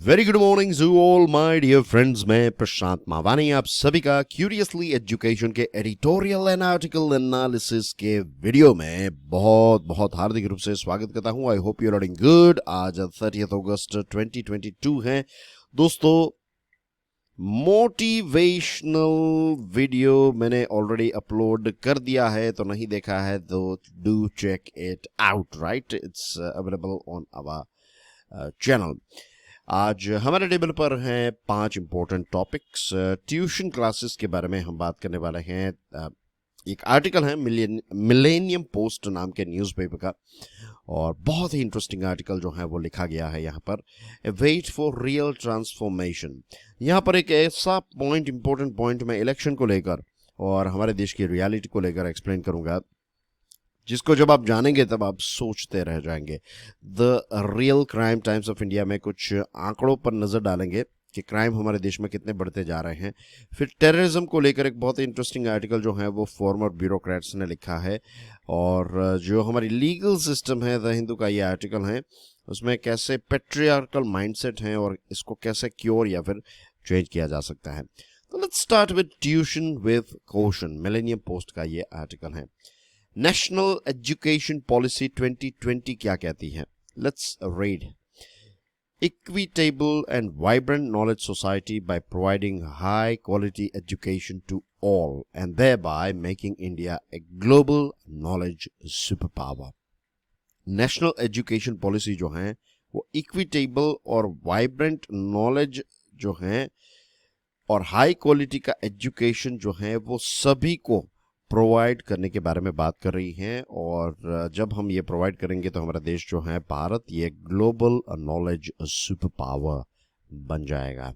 Very good morning to all my dear friends. मैं प्रशांत मावानी आप सभी का क्यूरियसली एजुकेशन के एडिटोरियल एंड आर्टिकल एनालिसिस के वीडियो में बहुत बहुत हार्दिक रूप से स्वागत करता हूं। I hope you are doing good. आज 30 अगस्त 2022 है दोस्तों। मोटिवेशनल वीडियो मैंने ऑलरेडी अपलोड कर दिया है, तो नहीं देखा है तो do check it out. Right, it's available on our channel. आज हमारे टेबल पर हैं 5 इंपॉर्टेंट टॉपिक्स। ट्यूशन क्लासेस के बारे में हम बात करने वाले हैं। एक आर्टिकल है मिलेनियम पोस्ट नाम के न्यूज़पेपर का, और बहुत ही इंटरेस्टिंग आर्टिकल जो है वो लिखा गया है यहाँ पर। Wait for real transformation. यहाँ पर एक ऐसा पॉइंट, इंपॉर्टेंट पॉइंट मैं इलेक्शन को लेकर और हमारे देश की रियलिटी को लेकर एक्सप्लेन करूँगा, जिसको जब आप जानेंगे तब आप सोचते रह जाएंगे। The real crime times of India में कुछ आंकड़ों पर नज़र डालेंगे कि क्राइम हमारे देश में कितने बढ़ते जा रहे हैं। फिर टेररिज्म को लेकर एक बहुत ही इंटरेस्टिंग आर्टिकल जो है वो फॉर्मर ब्यूरोक्रेट्स ने लिखा है, और जो हमारी लीगल सिस्टम है द हिंदू का ये आर्टिकल है, उसमें कैसे पेट्रियार्कल माइंडसेट हैं और इसको कैसे क्योर या फिर चेंज किया जा सकता है। तो let's start with tuition with caution. Millennium post का ये आर्टिकल है। नेशनल एजुकेशन पॉलिसी 2020 क्या कहती है? Let's read. Equitable and vibrant knowledge society by providing high quality education to all and thereby making India a global knowledge superpower. National education policy जो है वो equitable और वाइब्रेंट नॉलेज जो है और हाई क्वालिटी का एजुकेशन जो है वो सभी को प्रोवाइड करने के बारे में बात कर रही हैं। और जब हम ये प्रोवाइड करेंगे तो हमारा देश जो है भारत, ये ग्लोबल नॉलेज सुपर पावर बन जाएगा।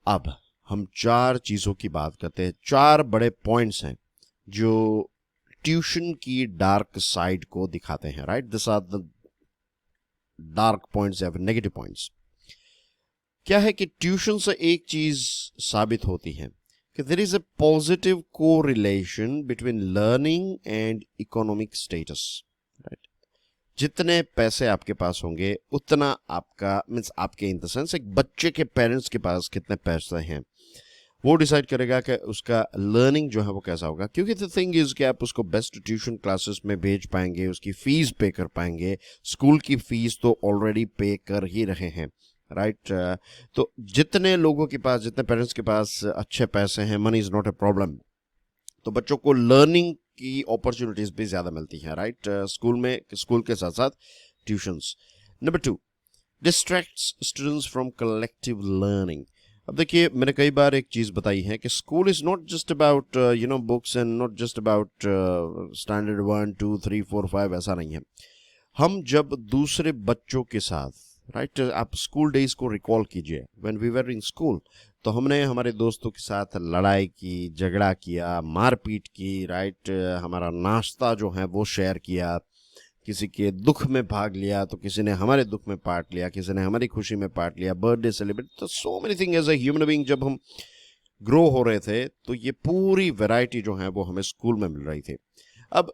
अब हम 4 चीज़ों की बात करते हैं। 4 बड़े पॉइंट्स हैं जो ट्यूशन की डार्क साइड को दिखाते हैं। Right, this are the dark points या फिर नेगेटिव पॉइंट्स। क्या है कि ट्यूशन से एक चीज साबित होती है कि there is a positive correlation between learning and economic status. Right, जितने पैसे आपके पास होंगे उतना आपका मीन्स आपके इन द सेंस एक बच्चे के पेरेंट्स के पास कितने पैसे हैं वो डिसाइड करेगा कि उसका लर्निंग जो है वो कैसा होगा। क्योंकि द थिंग इज कि आप उसको बेस्ट ट्यूशन क्लासेस में भेज पाएंगे, उसकी फीस पे कर पाएंगे। स्कूल की फीस तो ऑलरेडी पे कर ही रहे हैं। राइट, तो जितने लोगों के पास, जितने पेरेंट्स के पास अच्छे पैसे हैं, money is not a problem, तो बच्चों को लर्निंग की अपॉर्चुनिटीज भी ज्यादा मिलती हैं। राइट, स्कूल में, स्कूल के साथ साथ tuitions. Number 2, distracts students from collective learning. अब देखिए, मैंने कई बार एक चीज बताई है कि school is not just about books and not just about standard 1 2 3 4 5, ऐसा नहीं है। हम जब दूसरे बच्चों के साथ, राइट, आप स्कूल डेज को रिकॉल कीजिए। When we were in school, तो हमने हमारे दोस्तों के साथ लड़ाई की, झगड़ा किया, मारपीट की। राइट, हमारा नाश्ता जो है वो शेयर किया, किसी के दुख में भाग लिया तो किसी ने हमारे दुख में पार्ट लिया, किसी ने हमारी खुशी में पार्ट लिया, बर्थडे सेलिब्रेट, तो so many thing as a human being. जब हम ग्रो हो रहे थे तो ये पूरी वैरायटी जो है वो हमें स्कूल में मिल रही थी। अब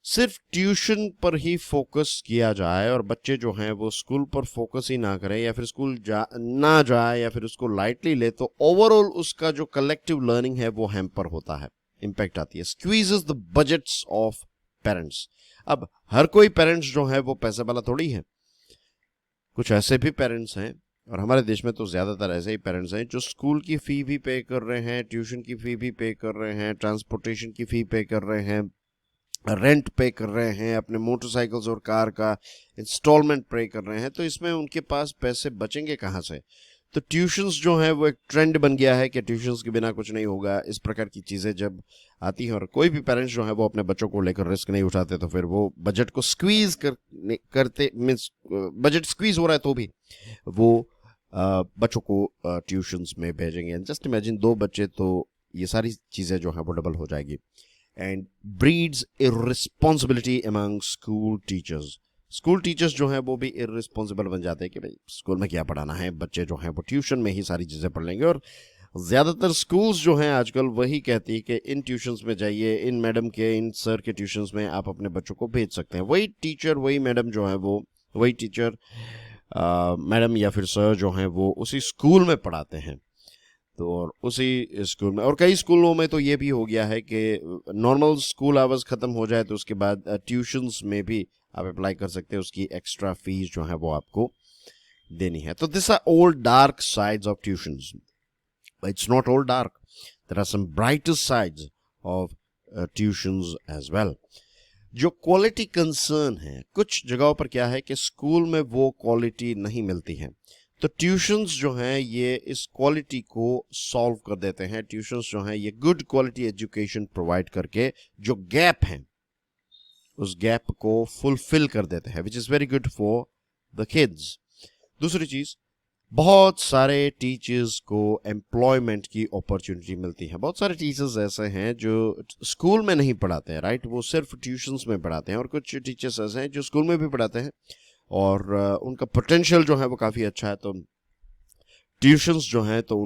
सिर्फ ट्यूशन पर ही फोकस किया जाए और बच्चे जो हैं वो स्कूल पर फोकस ही ना करें या फिर स्कूल ना जाए या फिर उसको लाइटली ले, तो ओवरऑल उसका जो कलेक्टिव लर्निंग है वो हैम्पर होता है, इम्पैक्ट आती है। Squeezes the budgets of parents. अब हर कोई पेरेंट्स जो है वो पैसे वाला थोड़ी है। कुछ ऐसे भी पेरेंट्स हैं, और हमारे देश में तो ज्यादातर ऐसे ही पेरेंट्स हैं जो स्कूल की फी भी पे कर रहे हैं, ट्यूशन की फी भी पे कर रहे हैं, ट्रांसपोर्टेशन की फी पे कर रहे हैं, रेंट पे कर रहे हैं, अपने मोटरसाइकिल्स और कार का इंस्टॉलमेंट पे कर रहे हैं। तो इसमें उनके पास पैसे बचेंगे कहाँ से? तो ट्यूशंस जो है वो एक ट्रेंड बन गया है कि ट्यूशंस के बिना कुछ नहीं होगा। इस प्रकार की चीज़ें जब आती हैं और कोई भी पेरेंट्स जो है वो अपने बच्चों को लेकर रिस्क नहीं उठाते, तो फिर वो बजट को स्क्वीज करते मीन्स बजट स्क्वीज हो रहा है तो भी वो बच्चों को ट्यूशंस में भेजेंगे। जस्ट इमेजिन 2 बच्चे, तो ये सारी चीज़ें जो है वो डबल हो जाएगी। And breeds irresponsibility among school teachers. School teachers जो हैं वो भी इररिस्पॉन्सिबल बन जाते हैं कि भाई स्कूल में क्या पढ़ाना है, बच्चे जो हैं वो ट्यूशन में ही सारी चीज़ें पढ़ लेंगे। और ज़्यादातर स्कूल्स जो हैं आजकल वही कहती है कि इन ट्यूशंस में जाइए, इन मैडम के, इन सर के ट्यूशंस में आप अपने बच्चों को भेज सकते हैं। वही टीचर, वही मैडम जो है वो, वही टीचर मैडम या फिर सर जो हैं वो उसी स्कूल में पढ़ाते हैं। तो और उसी स्कूल में, और कई स्कूलों में तो ये भी हो गया है कि नॉर्मल स्कूल आवर्स ख़त्म हो जाए तो उसके बाद ट्यूशन्स में भी आप अप्लाई कर सकते हैं, उसकी एक्स्ट्रा फीस जो है वो आपको देनी है। तो this are all dark sides of tuitions, it's not all dark, there are some brighter sides of tuitions as well. जो क्वालिटी कंसर्न है, कुछ जगहों पर क्या है कि स्कूल में वो क्वालिटी नहीं मिलती है, तो ट्यूशन्स जो हैं ये इस क्वालिटी को सॉल्व कर देते हैं। ट्यूशन्स जो हैं ये गुड क्वालिटी एजुकेशन प्रोवाइड करके जो गैप है उस गैप को फुलफिल कर देते हैं, which is very good for the kids. दूसरी चीज़, बहुत सारे टीचर्स को एम्प्लॉयमेंट की अपॉर्चुनिटी मिलती है। बहुत सारे टीचर्स ऐसे हैं जो स्कूल में नहीं पढ़ाते हैं, राइट, वो सिर्फ ट्यूशन्स में पढ़ाते हैं, और कुछ टीचर्स ऐसे हैं जो स्कूल में भी पढ़ाते हैं और उनका पोटेंशियल जो है वो काफ़ी अच्छा है। तो ट्यूशन्स जो हैं तो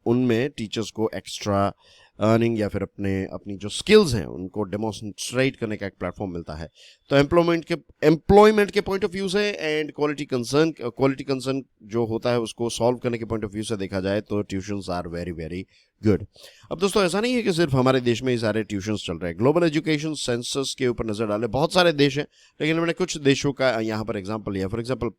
उनमें टीचर्स को एक्स्ट्रा अर्निंग या फिर अपनी जो स्किल्स हैं उनको डेमोन्स्ट्रेट करने का एक प्लेटफॉर्म मिलता है। तो एम्प्लॉयमेंट के पॉइंट ऑफ व्यू से एंड क्वालिटी कंसर्न जो होता है उसको सॉल्व करने के पॉइंट ऑफ व्यू से देखा जाए तो tuitions are very very good. अब दोस्तों ऐसा नहीं है कि सिर्फ हमारे देश में ही सारे ट्यूशन्स चल रहे हैं। ग्लोबल एजुकेशन सेंसस के ऊपर नजर डाले, बहुत सारे देश हैं, लेकिन मैंने कुछ देशों का यहाँ पर एग्जाम्पल लिया। फॉर एग्जाम्पल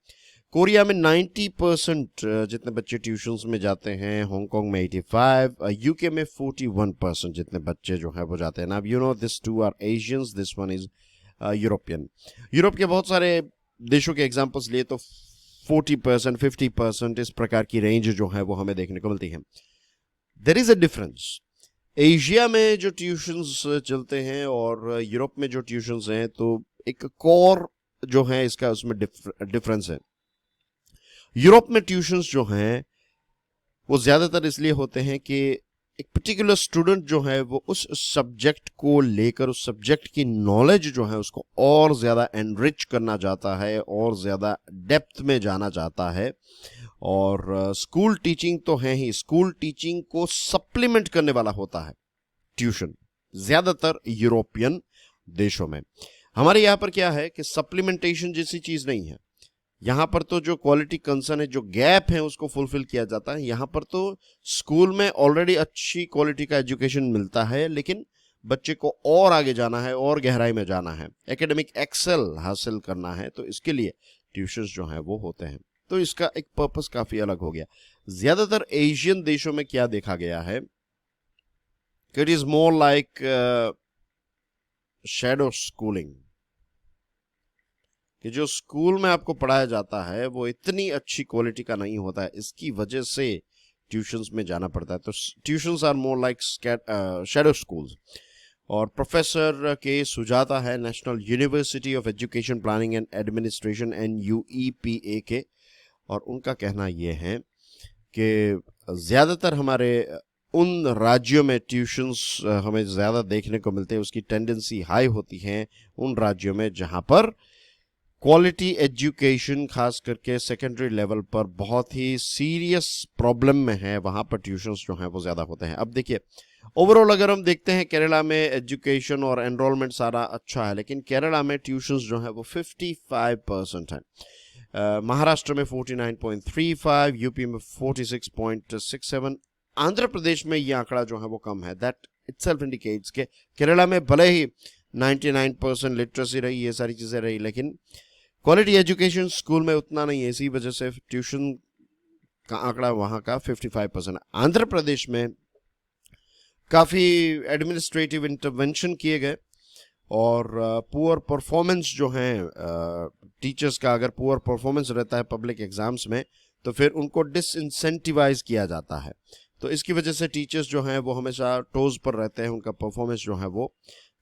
कोरिया में 90% जितने बच्चे ट्यूशन्स में जाते हैं, हांगकांग में 85, यूके में 41% जितने बच्चे जो हैं वो जाते हैं। Now you know this two are Asians, this one is European. Europe के बहुत सारे देशों के एग्जांपल्स लिए तो 40%, 50% इस प्रकार की रेंज जो है वो हमें देखने को मिलती है। There is a difference. Asia में जो ट्यूशन्स चलते हैं और यूरोप में जो ट्यूशन्स हैं, तो एक कोर जो है इसका उसमें डिफरेंस है। यूरोप में ट्यूशन्स जो हैं वो ज़्यादातर इसलिए होते हैं कि एक पर्टिकुलर स्टूडेंट जो है वो उस सब्जेक्ट को लेकर, उस सब्जेक्ट की नॉलेज जो है उसको और ज़्यादा एनरिच करना चाहता है और ज़्यादा डेप्थ में जाना चाहता है। और स्कूल टीचिंग तो है ही, स्कूल टीचिंग को सप्लीमेंट करने वाला होता है ट्यूशन, ज़्यादातर यूरोपियन देशों में। हमारे यहाँ पर क्या है कि सप्लीमेंटेशन जैसी चीज़ नहीं है। यहाँ पर तो जो क्वालिटी कंसर्न है, जो गैप है उसको फुलफिल किया जाता है। यहाँ पर तो स्कूल में ऑलरेडी अच्छी क्वालिटी का एजुकेशन मिलता है, लेकिन बच्चे को और आगे जाना है और गहराई में जाना है, एकेडमिक एक्सेल हासिल करना है, तो इसके लिए ट्यूशन्स जो हैं वो होते हैं। तो इसका एक पर्पस काफ़ी अलग हो गया। ज़्यादातर एशियन देशों में क्या देखा गया है कि it is more like shadow schooling, कि जो स्कूल में आपको पढ़ाया जाता है वो इतनी अच्छी क्वालिटी का नहीं होता है, इसकी वजह से ट्यूशन्स में जाना पड़ता है। तो tuitions are more like shadow schools. और प्रोफेसर के सुजाता है National University of Education Planning and Administration NUEPA के, और उनका कहना ये है कि ज़्यादातर हमारे उन राज्यों में ट्यूशन्स हमें ज़्यादा देखने को मिलते हैं, उसकी टेंडेंसी हाई होती है उन राज्यों में जहाँ पर क्वालिटी एजुकेशन खास करके सेकेंडरी लेवल पर बहुत ही सीरियस प्रॉब्लम में है, वहाँ पर ट्यूशन्स जो हैं वो ज़्यादा होते हैं। अब देखिए ओवरऑल अगर हम देखते हैं केरला में एजुकेशन और एनरोलमेंट सारा अच्छा है, लेकिन केरला में ट्यूशन्स जो है वो 55% है। महाराष्ट्र में 49.35, यूपी में 46.67, आंध्र प्रदेश में ये आंकड़ा जो है वो कम है। दैट इटसेल्फ इंडिकेट्स के केरला में भले ही 99% लिटरेसी रही, ये सारी चीज़ें रही, लेकिन क्वालिटी एजुकेशन स्कूल में उतना नहीं है, इसी वजह से ट्यूशन का आंकड़ा वहाँ का 55% है। आंध्र प्रदेश में काफ़ी एडमिनिस्ट्रेटिव इंटरवेंशन किए गए और पुअर परफॉर्मेंस जो हैं टीचर्स का, अगर पुअर परफॉर्मेंस रहता है पब्लिक एग्जाम्स में तो फिर उनको डिसइंसेंटिवाइज किया जाता है। तो इसकी वजह से टीचर्स जो हैं वो हमेशा टोज पर रहते हैं, उनका परफॉर्मेंस जो है वो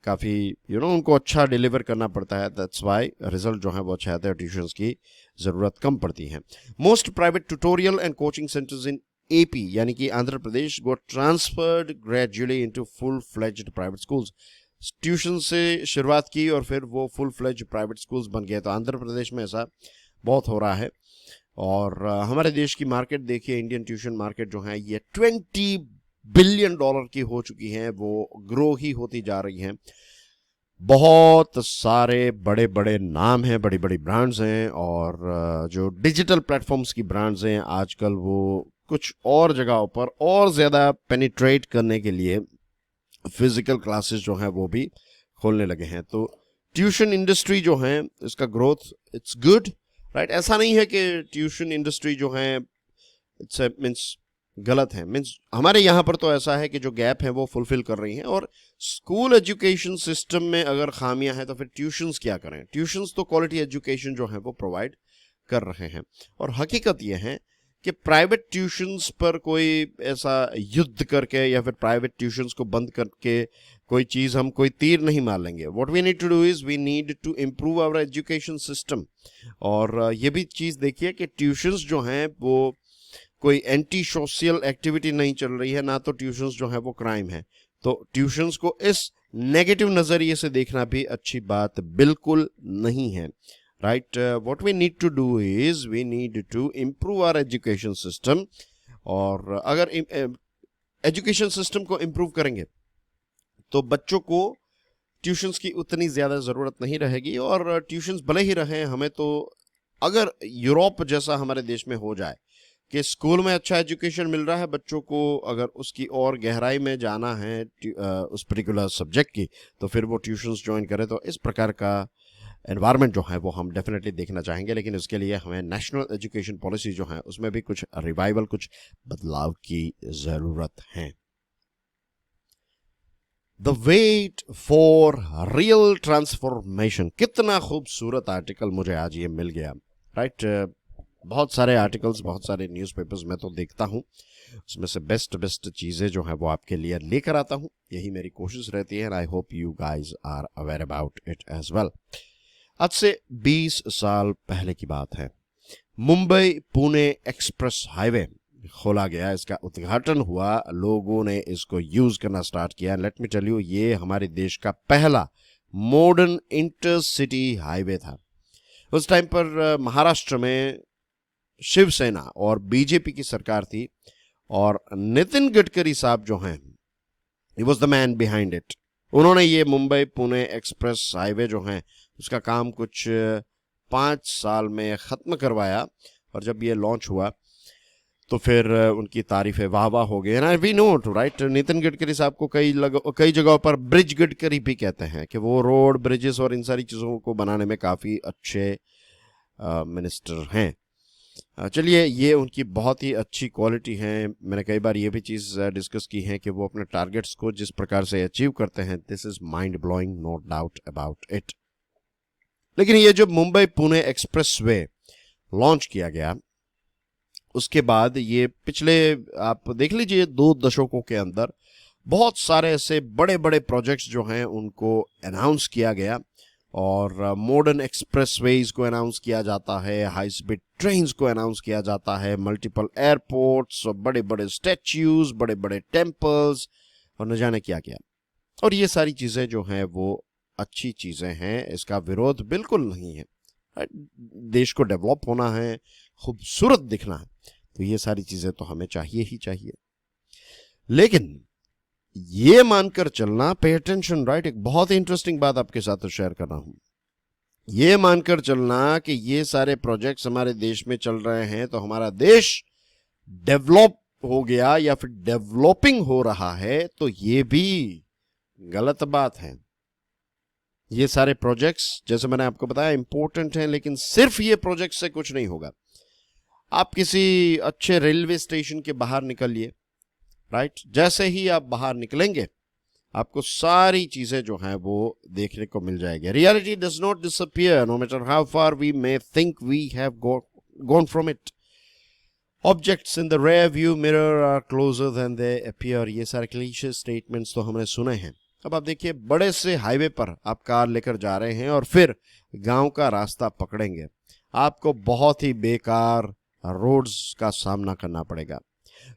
काफ़ी उनको अच्छा डिलीवर करना पड़ता है। दैट्स वाई रिजल्ट जो है वो अच्छा आता है, ट्यूशन्स की ज़रूरत कम पड़ती है। Most private tutorial and coaching centres in AP यानी कि Andhra Pradesh got transferred gradually into full fledged private schools. Tuition से शुरुआत की और फिर वो फुल फ्लेज्ड प्राइवेट स्कूल्स बन गए। तो आंध्र प्रदेश में ऐसा बहुत हो रहा है। और हमारे देश की मार्केट देखिए, इंडियन ट्यूशन मार्केट जो है ये $20 बिलियन की हो चुकी हैं, वो ग्रो ही होती जा रही हैं। बहुत सारे बड़े बड़े नाम हैं, बड़ी बड़ी ब्रांड्स हैं, और जो डिजिटल प्लेटफॉर्म्स की ब्रांड्स हैं आजकल वो कुछ और जगहों पर और ज़्यादा पेनिट्रेट करने के लिए फिजिकल क्लासेस जो हैं वो भी खोलने लगे हैं। तो ट्यूशन इंडस्ट्री जो है इसका ग्रोथ इट्स गुड, राइट। ऐसा नहीं है कि ट्यूशन इंडस्ट्री जो है इट्स मीन्स गलत है, मीन्स हमारे यहाँ पर तो ऐसा है कि जो गैप है वो फुलफिल कर रही हैं। और स्कूल एजुकेशन सिस्टम में अगर खामियां हैं तो फिर ट्यूशन्स क्या करें। ट्यूशन्स तो क्वालिटी एजुकेशन जो है वो प्रोवाइड कर रहे हैं। और हकीकत यह है कि प्राइवेट ट्यूशन्स पर कोई ऐसा युद्ध करके या फिर प्राइवेट ट्यूशन्स को बंद करके कोई चीज़ हम कोई तीर नहीं मार लेंगे। What we need to do is we need to improve our education system. और ये भी चीज़ देखिए कि ट्यूशन्स जो हैं वो कोई एंटी सोशल एक्टिविटी नहीं चल रही है, ना तो ट्यूशन्स जो है वो क्राइम है। तो ट्यूशन्स को इस नेगेटिव नज़रिए से देखना भी अच्छी बात बिल्कुल नहीं है, right. What we need to do is we need to improve our education system. और अगर एजुकेशन सिस्टम को इम्प्रूव करेंगे तो बच्चों को ट्यूशन्स की उतनी ज़्यादा ज़रूरत नहीं रहेगी। और ट्यूशन्स भले ही रहें, हमें तो अगर यूरोप जैसा हमारे देश में हो जाए कि स्कूल में अच्छा एजुकेशन मिल रहा है बच्चों को, अगर उसकी और गहराई में जाना है उस पर्टिकुलर सब्जेक्ट की, तो फिर वो ट्यूशन्स ज्वाइन करें। तो इस प्रकार का एनवायरनमेंट जो है वो हम डेफिनेटली देखना चाहेंगे। लेकिन इसके लिए हमें नेशनल एजुकेशन पॉलिसी जो है उसमें भी कुछ रिवाइवल, कुछ बदलाव की ज़रूरत है। The wait for real transformation, कितना खूबसूरत आर्टिकल मुझे आज ये मिल गया, राइट। बहुत सारे आर्टिकल्स, बहुत सारे न्यूज़पेपर्स मैं तो देखता हूँ, उसमें से बेस्ट बेस्ट चीज़ें जो है वो आपके लिए लेकर आता हूँ। यही मेरी कोशिश रहती है, and I hope you guys are aware about it as well. आज से 20 साल पहले की बात है, मुंबई पुणे एक्सप्रेस हाईवे खोला गया, इसका उद्घाटन हुआ, लोगों ने इसको यूज़ करना स्टार्ट किया। लेट मी टेल यू, ये हमारे देश का पहला मॉडर्न इंटरसिटी हाईवे था। उस टाइम पर महाराष्ट्र में शिवसेना और बीजेपी की सरकार थी, और नितिन गडकरी साहब जो हैं, he was the man behind it. उन्होंने ये मुंबई पुणे एक्सप्रेस हाईवे जो है उसका काम कुछ 5 साल में ख़त्म करवाया। और जब ये लॉन्च हुआ तो फिर उनकी तारीफ़ें वाह वाह हो गई। And we know too, right, Nitin Gadkari साहब को कई जगहों पर ब्रिज गडकरी भी कहते हैं कि वो रोड, ब्रिजेस और इन सारी चीज़ों को बनाने में काफ़ी अच्छे मिनिस्टर हैं। चलिए, ये उनकी बहुत ही अच्छी क्वालिटी है। मैंने कई बार ये भी चीज़ डिस्कस की है कि वो अपने टारगेट्स को जिस प्रकार से अचीव करते हैं, this is mind blowing, no doubt about it. लेकिन ये जब Mumbai Pune expressway launch किया गया, उसके बाद ये पिछले, आप देख लीजिए, 2 दशकों के अंदर बहुत सारे ऐसे बड़े बड़े प्रोजेक्ट्स जो हैं उनको अनाउंस किया गया। और मॉडर्न एक्सप्रेसवेज को अनाउंस किया जाता है, हाई स्पीड ट्रेन्स को अनाउंस किया जाता है, मल्टीपल एयरपोर्ट्स और बड़े बड़े स्टैच्यूज, बड़े बड़े टेम्पल्स और न जाने क्या क्या। और ये सारी चीज़ें जो हैं वो अच्छी चीज़ें हैं, इसका विरोध बिल्कुल नहीं है। देश को डेवलप होना है, खूबसूरत दिखना है, तो ये सारी चीज़ें तो हमें चाहिए ही चाहिए। लेकिन ये मानकर चलना, पे अटेंशन, राइट, एक बहुत ही इंटरेस्टिंग बात आपके साथ शेयर कर रहा हूं। ये मानकर चलना कि ये सारे प्रोजेक्ट्स हमारे देश में चल रहे हैं तो हमारा देश डेवलप हो गया या फिर डेवलपिंग हो रहा है, तो ये भी गलत बात है। ये सारे प्रोजेक्ट्स, जैसे मैंने आपको बताया, इंपॉर्टेंट हैं, लेकिन सिर्फ ये प्रोजेक्ट से कुछ नहीं होगा। आप किसी अच्छे रेलवे स्टेशन के बाहर निकलिए, राइट, जैसे ही आप बाहर निकलेंगे आपको सारी चीजें जो हैं वो देखने को मिल जाएगी। Reality does not disappear no matter how far we may think we have gone from it. Objects in the rear view mirror are closer than they appear. ये सारे क्लीशे स्टेटमेंट्स तो हमने सुने हैं। अब आप देखिए, बड़े से हाईवे पर आप कार लेकर जा रहे हैं और फिर गांव का रास्ता पकड़ेंगे, आपको बहुत ही बेकार रोड्स का सामना करना पड़ेगा।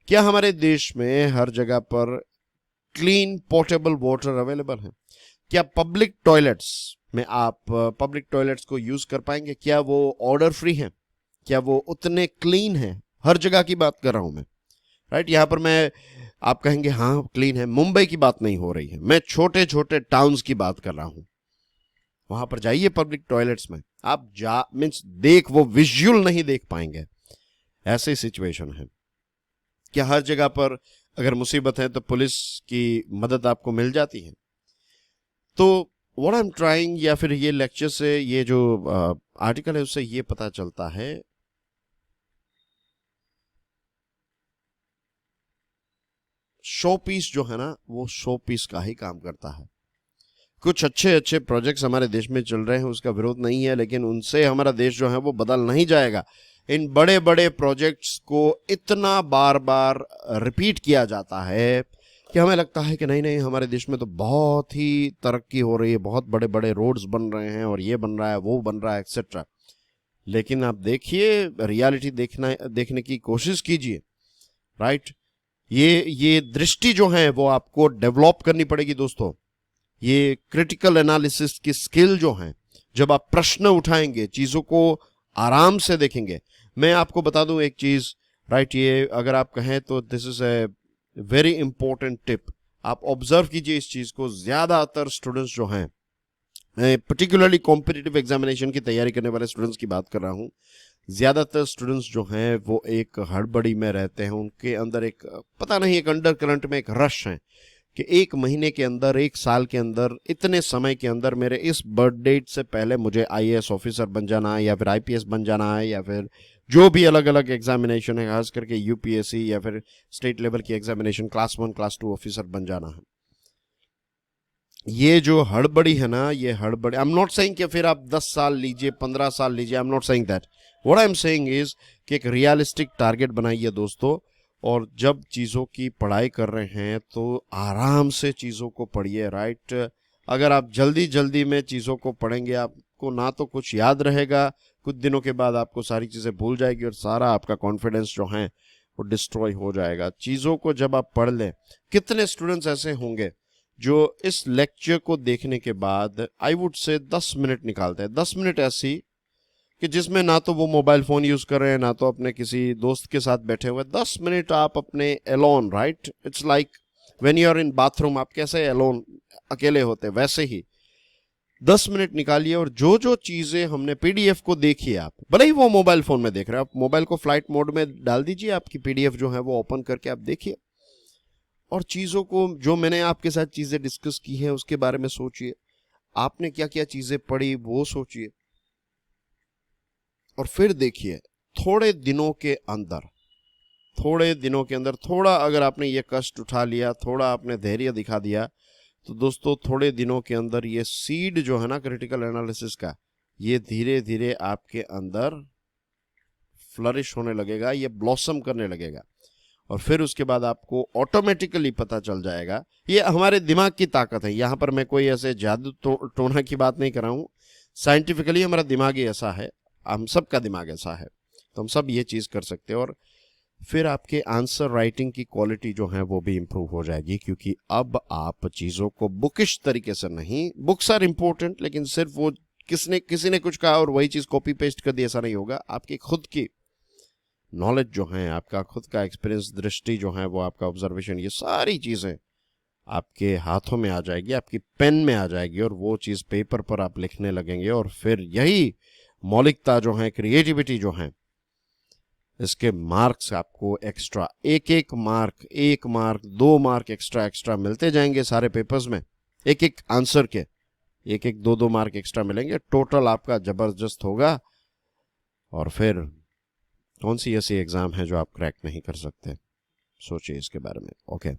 क्या हमारे देश में हर जगह पर क्लीन पोर्टेबल वाटर अवेलेबल है? क्या पब्लिक टॉयलेट्स में आप पब्लिक टॉयलेट्स को यूज कर पाएंगे? क्या वो ऑर्डर फ्री हैं? क्या वो उतने क्लीन हैं? हर जगह की बात कर रहा हूं मैं, राइट। यहां पर मैं, आप कहेंगे हाँ क्लीन है, मुंबई की बात नहीं हो रही है, मैं छोटे छोटे टाउन्स की बात कर रहा हूं। वहां पर जाइए पब्लिक टॉयलेट्स में, आप मीन्स वो विजुअल नहीं देख पाएंगे। ऐसी सिचुएशन है कि हर जगह पर अगर मुसीबत है तो पुलिस की मदद आपको मिल जाती है। तो व्हाट आई एम ट्राइंग, या फिर ये लेक्चर से, ये जो आर्टिकल है उससे ये पता चलता है शो पीस जो है ना, वो शो पीस का ही काम करता है। कुछ अच्छे अच्छे प्रोजेक्ट्स हमारे देश में चल रहे हैं, उसका विरोध नहीं है, लेकिन उनसे हमारा देश जो है वो बदल नहीं जाएगा। इन बड़े बड़े प्रोजेक्ट्स को इतना बार बार रिपीट किया जाता है कि हमें लगता है कि नहीं नहीं, हमारे देश में तो बहुत ही तरक्की हो रही है, बहुत बड़े बड़े रोड्स बन रहे हैं और ये बन रहा है, वो बन रहा है, एक्सेट्रा। लेकिन आप देखिए, रियलिटी देखने की कोशिश कीजिए, राइट। ये दृष्टि जो है वो आपको डेवलप करनी पड़ेगी दोस्तों। ये क्रिटिकल एनालिसिस की स्किल जो है, जब आप प्रश्न उठाएंगे, चीजों को आराम से देखेंगे। मैं आपको बता दूं एक चीज, राइट, ये अगर आप कहें तो this is a very important tip. आप ऑब्जर्व कीजिए इस चीज को। ज्यादातर स्टूडेंट्स जो हैं, मैं पर्टिकुलरली कॉम्पिटिटिव एग्जामिनेशन की तैयारी करने वाले स्टूडेंट्स की बात कर रहा हूं, ज्यादातर स्टूडेंट्स जो हैं वो एक हड़बड़ी में रहते हैं। उनके अंदर एक पता नहीं, एक अंडर करंट में एक रश है कि एक महीने के अंदर, एक साल के अंदर, इतने समय के अंदर मेरे इस बर्थ डेट से पहले मुझे आईएएस ऑफिसर बन जाना है, या फिर आईपीएस बन जाना है, या फिर जो भी अलग अलग एग्जामिनेशन है, खास करके यूपीएससी या फिर स्टेट लेवल की एग्जामिनेशन, क्लास 1 क्लास 2 ऑफिसर बन जाना है। ये जो हड़बड़ी है ना, ये हड़बड़ी, आई एम नॉट सेइंग कि फिर आप 10 साल लीजिए, 15 साल लीजिए, I am not saying that. What I am saying is कि एक रियलिस्टिक टारगेट बनाइए दोस्तों, और जब चीज़ों की पढ़ाई कर रहे हैं तो आराम से चीज़ों को पढ़िए, राइट। अगर आप जल्दी जल्दी में चीज़ों को पढ़ेंगे, आपको ना तो कुछ याद रहेगा, कुछ दिनों के बाद आपको सारी चीज़ें भूल जाएगी और सारा आपका कॉन्फिडेंस जो है वो डिस्ट्रॉय हो जाएगा। चीज़ों को जब आप पढ़ लें, कितने स्टूडेंट्स ऐसे होंगे जो इस लेक्चर को देखने के बाद आई वुड से 10 मिनट निकालते हैं, 10 मिनट ऐसी कि जिसमें ना तो वो मोबाइल फोन यूज कर रहे हैं, ना तो अपने किसी दोस्त के साथ बैठे हुए। 10 मिनट आप अपने alone, right, it's like when you are in bathroom, आप कैसे एलोन अकेले होते, वैसे ही 10 मिनट निकालिए और जो जो चीजें हमने पीडीएफ को देखी, आप भले ही वो मोबाइल फोन में देख रहे हैं, आप मोबाइल को फ्लाइट मोड में डाल दीजिए, आपकी पीडीएफ जो है वो ओपन करके आप देखिए, और चीजों को, जो मैंने आपके साथ चीजें डिस्कस की हैं उसके बारे में सोचिए। आपने क्या क्या चीजें पढ़ी वो सोचिए, और फिर देखिए थोड़े दिनों के अंदर, थोड़ा अगर आपने ये कष्ट उठा लिया, थोड़ा आपने धैर्य दिखा दिया, तो दोस्तों थोड़े दिनों के अंदर ये सीड जो है ना क्रिटिकल एनालिसिस का, ये धीरे धीरे आपके अंदर फ्लरिश होने लगेगा, ये ब्लॉसम करने लगेगा, और फिर उसके बाद आपको ऑटोमेटिकली पता चल जाएगा। ये हमारे दिमाग की ताकत है। यहाँ पर मैं कोई ऐसे जादू टोना की बात नहीं कर रहा हूँ, साइंटिफिकली हमारा दिमाग ही ऐसा है, हम सब का दिमाग ऐसा है, तो हम सब ये चीज़ कर सकते हैं। और फिर आपके आंसर राइटिंग की क्वालिटी जो है वो भी इम्प्रूव हो जाएगी, क्योंकि अब आप चीज़ों को बुकिश तरीके से नहीं, बुक्स आर इम्पोर्टेंट, लेकिन सिर्फ वो किसी ने कुछ कहा और वही चीज़ कॉपी पेस्ट कर दी, ऐसा नहीं होगा। आपकी खुद की नॉलेज जो है, आपका खुद का एक्सपीरियंस, दृष्टि जो है वो, आपका ऑब्जर्वेशन, ये सारी चीज़ें आपके हाथों में आ जाएगी, आपकी पेन में आ जाएगी, और वो चीज़ पेपर पर आप लिखने लगेंगे। और फिर यही मौलिकता जो है, क्रिएटिविटी जो है, इसके मार्क्स आपको एक्स्ट्रा, एक मार्क, 2 मार्क एक्स्ट्रा मिलते जाएंगे सारे पेपर्स में, एक आंसर के 2 मार्क एक्स्ट्रा मिलेंगे। टोटल आपका जबरदस्त होगा। और फिर कौन सी ऐसी एग्जाम है जो आप क्रैक नहीं कर सकते, सोचिए इसके बारे में। ओके,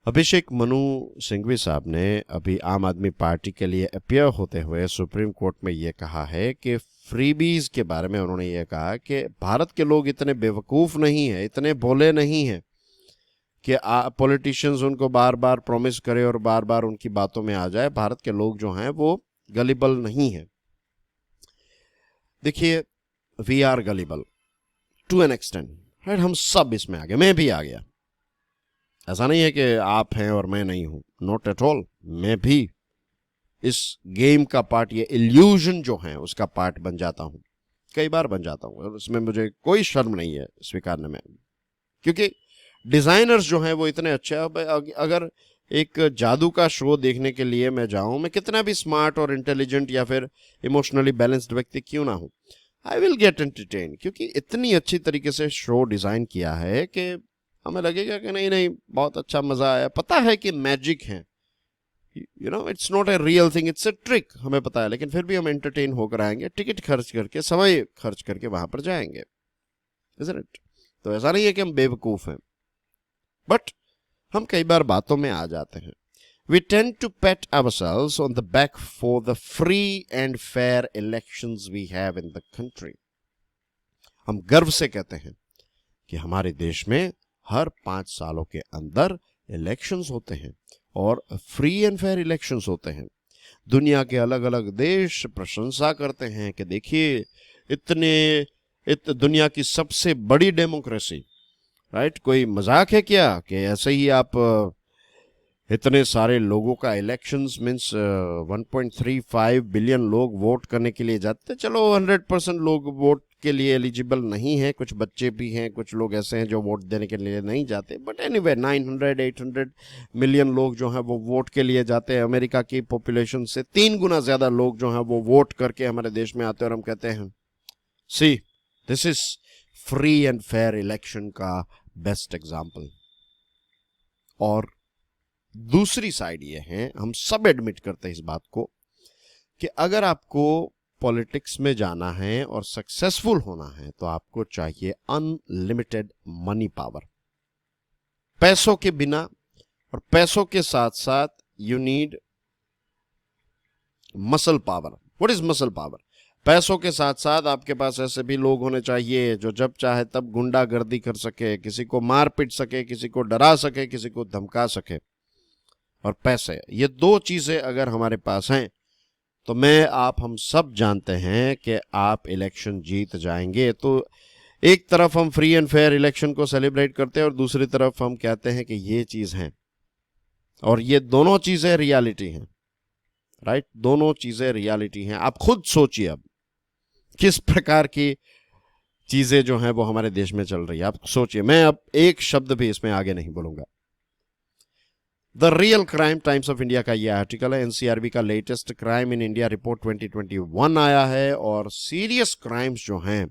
अभिषेक मनु सिंघवी साहब ने अभी आम आदमी पार्टी के लिए अपीयर होते हुए सुप्रीम कोर्ट में ये कहा है कि फ्रीबीज के बारे में उन्होंने ये कहा कि भारत के लोग इतने बेवकूफ़ नहीं हैं, इतने भोले नहीं हैं कि पॉलिटिशियंस उनको बार बार प्रॉमिस करे और बार बार उनकी बातों में आ जाए। भारत के लोग जो हैं वो गलिबल नहीं हैं। देखिए, we are gullible to an extent, right, हम सब इसमें आ गए, मैं भी आ गया। ऐसा नहीं है कि आप हैं और मैं नहीं हूं, नॉट एट ऑल, मैं भी इस गेम का पार्ट, ये इल्यूजन जो है उसका पार्ट बन जाता हूं, कई बार बन जाता हूं, और उसमें मुझे कोई शर्म नहीं है स्वीकारने में, क्योंकि डिजाइनर्स जो हैं वो इतने अच्छे हैं। अगर एक जादू का शो देखने के लिए मैं जाऊं, मैं कितना भी स्मार्ट और इंटेलिजेंट या फिर इमोशनली बैलेंस्ड व्यक्ति क्यों ना हूं, आई विल गेट एंटरटेन, क्योंकि इतनी अच्छी तरीके से शो डिजाइन किया है कि हमें लगेगा कि नहीं नहीं बहुत अच्छा मजा आया। पता है कि मैजिक है, it's not a real thing, it's a trick, हमें पता है, लेकिन फिर भी हम एंटरटेन होकर आएंगे, टिकट खर्च करके, समय खर्च करके वहां पर जाएंगे, isn't it? तो ऐसा नहीं है कि हम बेवकूफ हैं, बट हम कई बार बातों में आ जाते हैं। We tend to pat ourselves on the back for the free and fair elections we have in the country. हम गर्व से कहते हैं कि हमारे देश में हर 5 सालों के अंदर इलेक्शंस होते हैं और फ्री एंड फेयर इलेक्शंस होते हैं। दुनिया के अलग अलग देश प्रशंसा करते हैं कि देखिए दुनिया की सबसे बड़ी डेमोक्रेसी, राइट? कोई मजाक है क्या कि ऐसे ही आप इतने सारे लोगों का इलेक्शंस मीन्स 1.35 बिलियन लोग वोट करने के लिए जाते हैं। चलो 100% लोग वोट के लिए एलिजिबल नहीं है, कुछ बच्चे भी हैं, कुछ लोग ऐसे हैं जो वोट देने के लिए नहीं जाते, बट एनीवे 900-800 मिलियन लोग जो हैं वो वोट के लिए जाते हैं। अमेरिका की पॉपुलेशन से 3 गुना ज्यादा लोग जो हैं वो वोट करके हमारे देश में आते हैं और हम कहते हैं see this is free and fair election का बेस्ट एग्जाम्पल। और दूसरी साइड ये है, हम सब एडमिट करते हैं इस बात को, कि अगर आपको पॉलिटिक्स में जाना है और सक्सेसफुल होना है तो आपको चाहिए अनलिमिटेड मनी पावर। पैसों के बिना और पैसों के साथ साथ you need muscle power. What is muscle power? पैसों के साथ साथ आपके पास ऐसे भी लोग होने चाहिए जो जब चाहे तब गुंडागर्दी कर सके, किसी को मार पीट सके, किसी को डरा सके, किसी को धमका सके। और पैसे, ये 2 चीजें अगर हमारे पास हैं तो हम सब जानते हैं कि आप इलेक्शन जीत जाएंगे। तो एक तरफ हम फ्री एंड फेयर इलेक्शन को सेलिब्रेट करते हैं और दूसरी तरफ हम कहते हैं कि ये चीज है, और ये दोनों चीजें रियलिटी हैं, राइट? दोनों चीजें रियलिटी हैं। आप खुद सोचिए अब किस प्रकार की चीजें जो हैं वो हमारे देश में चल रही है। आप सोचिए, मैं अब एक शब्द भी इसमें आगे नहीं बोलूंगा। The real crime times of India का यह आर्टिकल है। एनसीआरबी का latest crime in India report 2021 आया है और सीरियस क्राइम्स जो हैं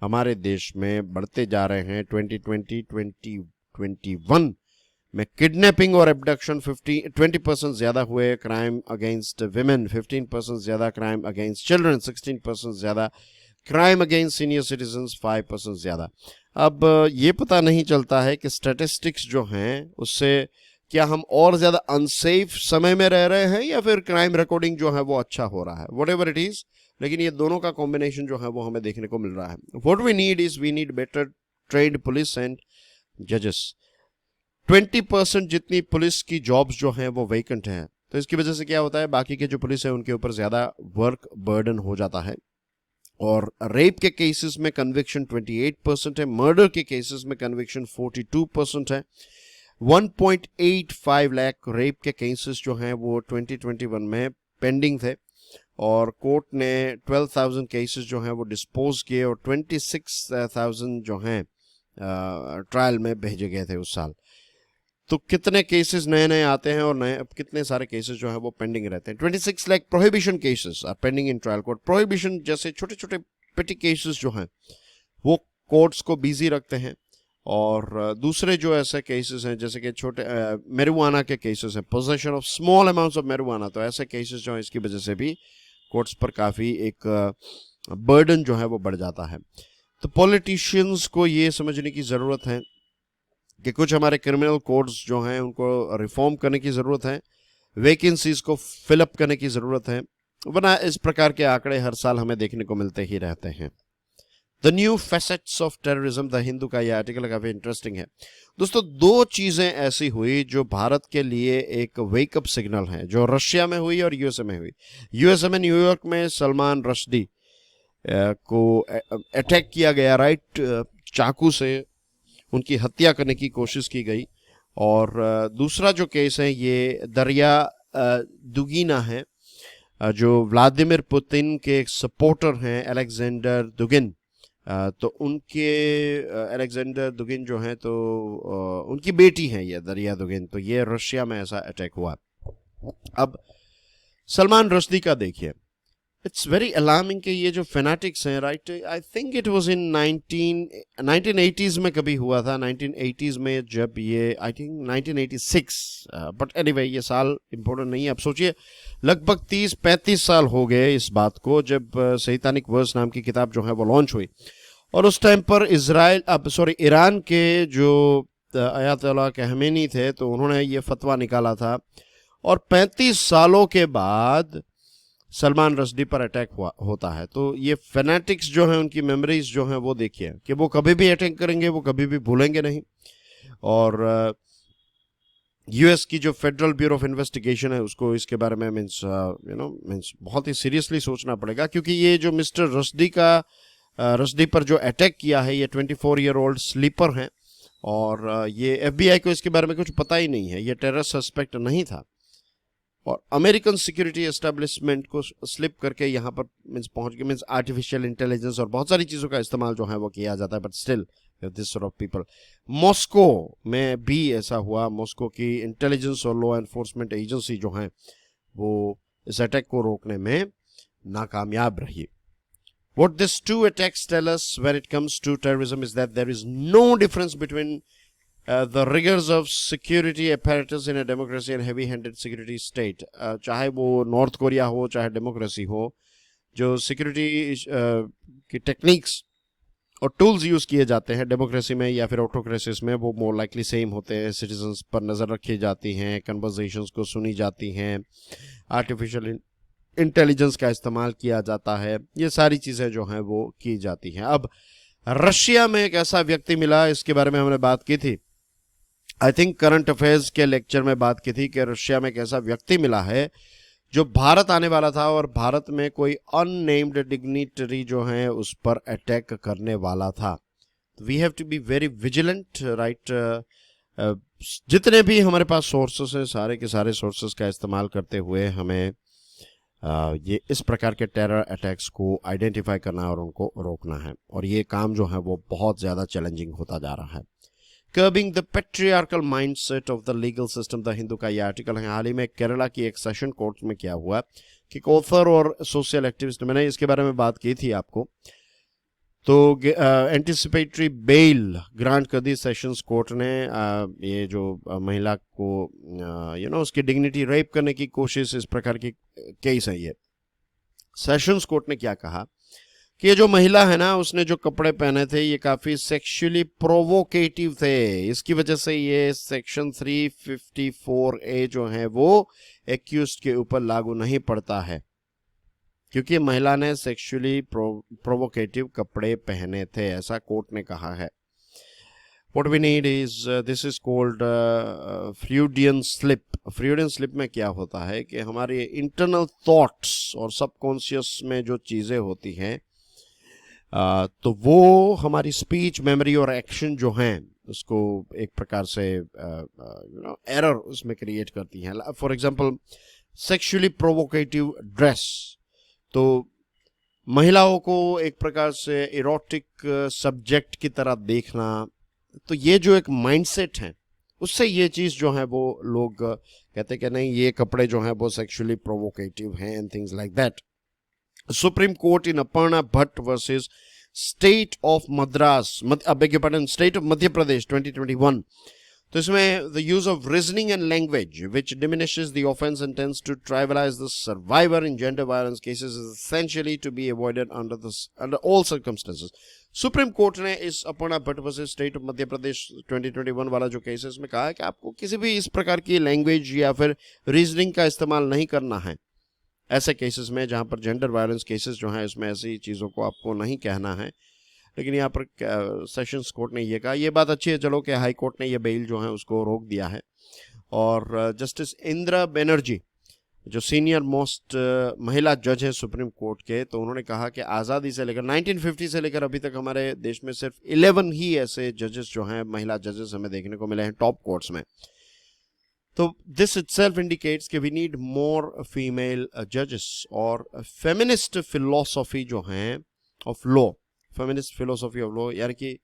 हमारे देश में बढ़ते जा रहे हैं। 2020-2021 में किडनैपिंग और एब्डक्शन 20% ज्यादा हुए, क्राइम अगेंस्ट विमेन 15% ज्यादा, क्राइम अगेंस्ट चिल्ड्रन 16% ज्यादा, क्राइम अगेंस्ट सीनियर सिटीजन्स 5% ज्यादा। अब ये पता नहीं चलता है कि स्टैटिस्टिक्स जो हैं उससे क्या हम और ज्यादा अनसेफ समय में रह रहे हैं या फिर क्राइम रिकॉर्डिंग जो है वो अच्छा हो रहा है। व्हाटएवर इट इज, लेकिन ये दोनों का कॉम्बिनेशन जो है वो हमें देखने को मिल रहा है। What we need is we need better trained police and जजेस। 20% जितनी पुलिस की जॉब्स जो हैं वो वेकेंट हैं, तो इसकी वजह से क्या होता है, बाकी के जो पुलिस है उनके ऊपर ज्यादा वर्क बर्डन हो जाता है। और रेप के केसेस में कन्विक्शन 28% है, मर्डर के केसेस में कन्विक्शन 42% है। 1.85 लाख रेप के केसेस जो हैं वो 2021 में पेंडिंग थे और कोर्ट ने 12,000 केसेस जो हैं वो डिस्पोज किए और 26,000 जो हैं ट्रायल में भेजे गए थे उस साल। तो कितने केसेस नए नए आते हैं और कितने सारे केसेस जो हैं वो पेंडिंग रहते हैं। 26 lakh prohibition cases are pending in trial court. Prohibition जैसे छोटे छोटे पेटी केसेस जो हैं वो कोर्ट्स को बिजी रखते हैं, और दूसरे जो ऐसे केसेस हैं जैसे कि छोटे मैरिजुआना के केसेस हैं, possession of small amounts of marijuana, तो ऐसे केसेस जो हैं इसकी वजह से भी कोर्ट्स पर काफ़ी एक बर्डन जो है वो बढ़ जाता है। तो पॉलिटिशियंस को ये समझने की ज़रूरत है कि कुछ हमारे क्रिमिनल कोड्स जो हैं उनको रिफॉर्म करने की ज़रूरत है, वैकेंसीज को फिलअप करने की ज़रूरत है, वरना इस प्रकार के आंकड़े हर साल हमें देखने को मिलते ही रहते हैं। The new facets of terrorism, the Hindu का यह आर्टिकल काफी इंटरेस्टिंग है। दोस्तों 2 चीजें ऐसी हुई जो भारत के लिए एक वेकअप सिग्नल है, जो रशिया में हुई और यूएसए में हुई। यूएसए में न्यूयॉर्क में सलमान रश्दी को अटैक किया गया, राइट, चाकू से उनकी हत्या करने की कोशिश की गई। और दूसरा जो केस है ये दरिया दुगीना है, जो व्लादिमीर पुतिन के एक सपोर्टर हैं, अलेक्जेंडर दुगिन, तो उनके अलेक्जेंडर दुगिन जो हैं तो उनकी बेटी हैं ये दरिया दुगिन, तो ये रशिया में ऐसा अटैक हुआ। अब सलमान रश्दी का देखिए, इट्स वेरी अलार्मिंग कि ये जो फेनाटिक्स हैं, right, I think it was in 1980s में कभी हुआ था, 1980s में जब ये, आई थिंक 1986, बट एनीवे ये साल इंपॉर्टेंट नहीं है। अब सोचिए लगभग 30-35 साल हो गए इस बात को, जब सैतानिक वर्स नाम की किताब जो है वो लॉन्च हुई, और उस टाइम पर ईरान के जो अयातुल्लाह खमेनी थे, तो उन्होंने ये फतवा निकाला था, और 35 सालों के बाद सलमान रश्दी पर अटैक होता है। तो ये फेनेटिक्स जो हैं, उनकी मेमोरीज जो हैं वो देखिए कि वो कभी भी अटैक करेंगे, वो कभी भी भूलेंगे नहीं। और यूएस की जो फेडरल ब्यूरो ऑफ इन्वेस्टिगेशन है, उसको इसके बारे में मीन्स बहुत ही सीरियसली सोचना पड़ेगा, क्योंकि ये जो मिस्टर रश्दी पर जो अटैक किया है, ये 24-year-old स्लीपर हैं, और ये एफबीआई को इसके बारे में कुछ पता ही नहीं है, ये टेरर सस्पेक्ट नहीं था, और अमेरिकन सिक्योरिटी एस्टेब्लिशमेंट को स्लिप करके यहाँ पर पहुंच गए। आर्टिफिशियल इंटेलिजेंस और बहुत सारी चीज़ों का इस्तेमाल जो है वो किया जाता है, but still this sort of people. Moscow में भी ऐसा हुआ, मॉस्को की इंटेलिजेंस और लॉ एनफोर्समेंट एजेंसी जो है वो इस अटैक को रोकने में नाकामयाब रही। What these two attacks tell us when it comes to terrorism is that there is no difference between the rigors of security apparatus in a democracy and heavy-handed security state. चाहे वो north Korea हो, चाहे democracy हो, जो security की techniques और tools use किए जाते हैं डेमोक्रेसी में या फिर ऑटोक्रेसीज में, वो मोर लाइकली सेम होते हैं। सिटीजन्स पर नज़र रखी जाती हैं, कन्वर्सेशंस को सुनी जाती हैं, आर्टिफिशियल इंटेलिजेंस का इस्तेमाल किया जाता है, ये सारी चीज़ें जो हैं वो की जाती हैं। अब रशिया में एक ऐसा व्यक्ति मिला, इसके बारे में हमने बात की थी, आई थिंक करंट अफेयर्स के लेक्चर में बात की थी कि रशिया में एक ऐसा व्यक्ति मिला है जो भारत आने वाला था, और भारत में कोई अननेम्ड डिग्निटरी जो है उस पर अटैक करने वाला था। We have to be very vigilant, right. जितने भी हमारे पास सोर्सेस हैं, सारे के सारे सोर्सेस का इस्तेमाल करते हुए हमें ये इस प्रकार के टेरर अटैक्स को आइडेंटिफाई करना और उनको रोकना है, और ये काम जो है वो बहुत ज़्यादा चैलेंजिंग होता जा रहा है। Curbing the patriarchal mindset of the legal system, the Hindu का ये आर्टिकल है। हाल ही में केरला की एक सेशन कोर्ट में क्या हुआ कि ऑथर और सोशल एक्टिविस्ट, मैंने इसके बारे में बात की थी आपको, तो एंटिसिपेटरी बेल ग्रांट कर दी सेशंस कोर्ट ने। ये जो महिला को उसकी डिग्निटी रेप करने की कोशिश, इस प्रकार की केस है ये। सेशंस कोर्ट ने क्या कहा कि ये जो महिला है ना, उसने जो कपड़े पहने थे ये काफी सेक्सुअली प्रोवोकेटिव थे, इसकी वजह से ये सेक्शन 354A जो है वो एक्यूज्ड के ऊपर लागू नहीं पड़ता है, क्योंकि महिला ने सेक्सुअली प्रोवोकेटिव कपड़े पहने थे, ऐसा कोर्ट ने कहा है। What we need is this is called Freudian slip. Freudian slip में क्या होता है कि हमारे इंटरनल थॉट्स और सबकॉन्शियस में जो चीज़ें होती हैं, तो वो हमारी स्पीच, मेमोरी और एक्शन जो हैं उसको एक प्रकार से एरर उसमें क्रिएट करती हैं। For example sexually provocative dress, तो महिलाओं को एक प्रकार से इरोटिक सब्जेक्ट की तरह देखना, तो ये जो एक माइंडसेट है उससे ये चीज़ जो है वो लोग कहते कि नहीं ये कपड़े जो हैं वो सेक्सुअली प्रोवोकेटिव हैं and things like that. Supreme court in Aparna Bhatt versus state of Madras, state of Madhya Pradesh 2021, तो इसमें the use of reasoning and language which diminishes the offence and tends to trivialise the survivor in gender violence cases is essentially to be avoided under all circumstances. Supreme court ने इस Aparna Bhatt versus state of Madhya Pradesh 2021 वाला जो case है उसमें कहा है कि आपको किसी भी इस प्रकार की लैंग्वेज या फिर रीजनिंग का इस्तेमाल नहीं करना है ऐसे केसेस में, जहां पर जेंडर वायलेंस केसेस जो हैं उसमें ऐसी चीज़ों को आपको नहीं कहना है। लेकिन यहाँ पर सेशंस कोर्ट ने ये कहा, ये बात अच्छी है चलो कि हाई कोर्ट ने ये बेल जो है उसको रोक दिया है। और जस्टिस इंदिरा बनर्जी जो सीनियर मोस्ट महिला जज है सुप्रीम कोर्ट के, तो उन्होंने कहा कि आज़ादी से लेकर 1950 से लेकर अभी तक हमारे देश में सिर्फ 11 ही ऐसे जजेस जो हैं, महिला जजेस हमें देखने को मिले हैं टॉप कोर्ट्स में। तो दिस इटसेल्फ इंडिकेट्स कि वी नीड मोर फीमेल जजेस। और फेमिनिस्ट फिलॉसफी जो हैं of law, feminist philosophy of law, यानी कि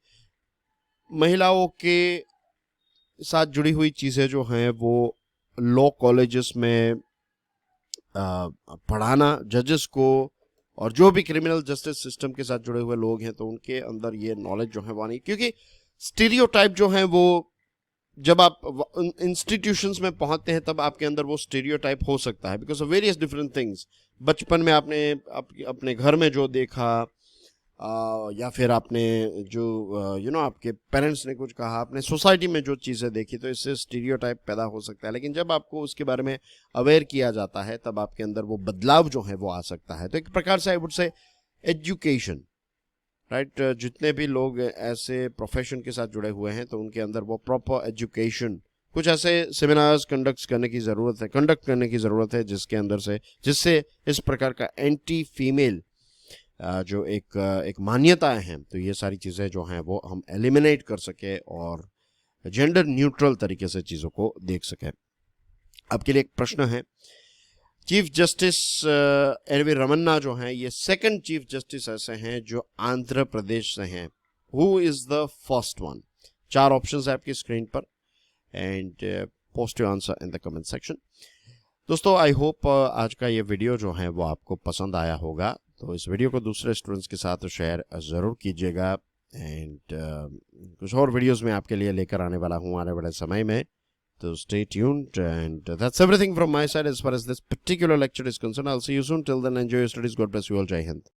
महिलाओं के साथ जुड़ी हुई चीज़ें जो हैं वो लॉ कॉलेजेस में पढ़ाना, जजेस को, और जो भी क्रिमिनल जस्टिस सिस्टम के साथ जुड़े हुए लोग हैं तो उनके अंदर ये नॉलेज जो है वो नहीं, क्योंकि स्टीरियोटाइप जो है वो जब आप इंस्टीट्यूशंस में पहुंचते हैं तब आपके अंदर वो स्टीरियोटाइप हो सकता है because of various different things. बचपन में आपने अपने घर में जो देखा, या फिर आपने जो आपके पेरेंट्स ने कुछ कहा, आपने सोसाइटी में जो चीज़ें देखी, तो इससे स्टीरियोटाइप पैदा हो सकता है। लेकिन जब आपको उसके बारे में अवेयर किया जाता है तब आपके अंदर वो बदलाव जो है वो आ सकता है। तो एक प्रकार से I would say education, right, जितने भी लोग ऐसे प्रोफेशन के साथ जुड़े हुए हैं तो उनके अंदर वो प्रॉपर एजुकेशन, कुछ ऐसे सेमिनार्स कंडक्ट करने की ज़रूरत है जिससे इस प्रकार का एंटी फीमेल जो एक मान्यताएं हैं, तो ये सारी चीज़ें जो हैं वो हम एलिमिनेट कर सके और जेंडर न्यूट्रल तरीके से चीज़ों को देख सके। आपके लिए एक प्रश्न है, chief justice N V Ramana जो हैं ये सेकंड चीफ जस्टिस ऐसे हैं जो आंध्र प्रदेश से हैं। Who is the first one? 4 options है आपकी स्क्रीन पर and post your answer in the comment section. दोस्तों आई होप आज का ये वीडियो जो है वो आपको पसंद आया होगा, तो इस वीडियो को दूसरे स्टूडेंट्स के साथ शेयर ज़रूर कीजिएगा एंड कुछ और वीडियोस में आपके लिए लेकर आने वाला हूँ आने वाले समय में, तो stay tuned and that's everything from my side as far as this particular lecture is concerned. I'll see you soon. Till then, enjoy your studies. God bless you all. Jai Hind.